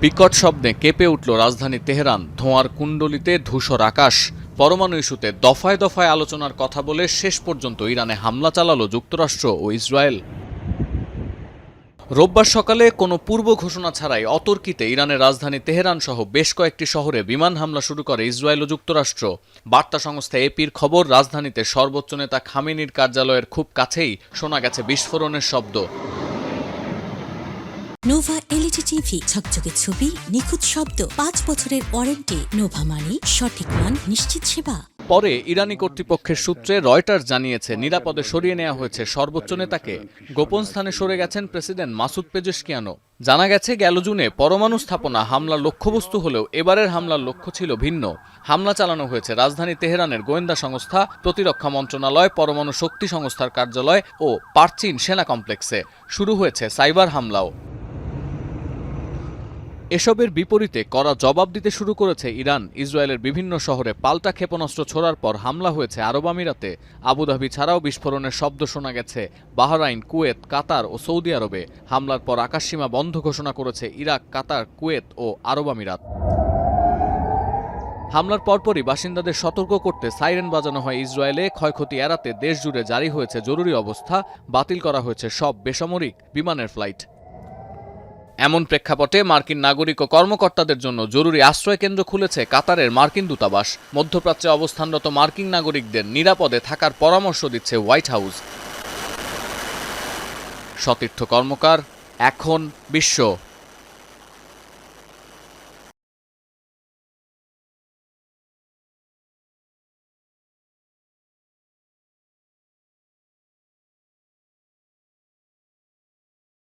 বিকট শব্দে কেঁপে উঠল রাজধানী তেহরান, ধোঁয়ার কুণ্ডলিতে ধূসর আকাশ। পরমাণু ইস্যুতে দফায় দফায় আলোচনার কথা বলে শেষ পর্যন্ত ইরানে হামলা চালালো যুক্তরাষ্ট্র ও ইসরায়েল। রোববার সকালে কোনো পূর্ব ঘোষণা ছাড়াই অতর্কিতে ইরানের রাজধানী তেহরান সহ বেশ কয়েকটি শহরে বিমান হামলা শুরু করে ইসরায়েল ও যুক্তরাষ্ট্র। বার্তা সংস্থা এপির খবর, রাজধানীতে সর্বোচ্চ নেতা খামেনির কার্যালয়ের খুব কাছেই শোনা গেছে বিস্ফোরণের শব্দ। নোভা এলইডি টিভি, ঝকঝকে ছবি, নিখুঁত শব্দ, 5 বছরের ওয়ারেন্টি। নোভা মানি সঠিক মান, নিশ্চিত সেবা। পরে ইরানি কর্তৃপক্ষের সূত্রে রয়টার্স জানিয়েছে, নিরাপদে সরিয়ে নেওয়া হয়েছে সর্বোচ্চ নেতাকে। গোপন স্থানে সরে গেছেন প্রেসিডেন্ট মাসুদ পেজেশকিয়ানও। জানা গেছে, গেল জুনে পরমাণু স্থাপনা হামলার লক্ষ্যবস্তু হলেও এবারের হামলার লক্ষ্য ছিল ভিন্ন। হামলা চালানো হয়েছে রাজধানী তেহরানের গোয়েন্দা সংস্থা, প্রতিরক্ষা মন্ত্রণালয়, পরমাণু শক্তি সংস্থার কার্যালয় ও পারচিন সেনা কমপ্লেক্সে। শুরু হয়েছে সাইবার হামলাও। এসবের বিপরীতে কড়া জবাব দিতে শুরু করেছে ইরান। ইসরায়েলের বিভিন্ন শহরে পাল্টা ক্ষেপণাস্ত্র ছোড়ার পর হামলা হয়েছে আরব আমিরাতে। আবুধাবি ছাড়াও বিস্ফোরণের শব্দ শোনা গেছে বাহরাইন, কুয়েত, কাতার ও সৌদি আরবে। হামলার পর আকাশসীমা বন্ধ ঘোষণা করেছে ইরাক, কাতার, কুয়েত ও আরব আমিরাত। হামলার পরপরই বাসিন্দাদের সতর্ক করতে সাইরেন বাজানো হয় ইসরায়েলে। ক্ষয়ক্ষতি এড়াতে দেশজুড়ে জারি হয়েছে জরুরি অবস্থা। বাতিল করা হয়েছে সব বেসামরিক বিমানের ফ্লাইট। এমন প্রেক্ষাপটে মার্কিন নাগরিক ও কর্মকর্তাদের জন্য জরুরি আশ্রয় কেন্দ্র খুলেছে কাতারের মার্কিন দূতাবাস। মধ্যপ্রাচ্যে অবস্থানরত মার্কিন নাগরিকদের নিরাপদে থাকার পরামর্শ দিচ্ছে হোয়াইট হাউস। সতীর্থ কর্মকার, এখন বিশ্ব।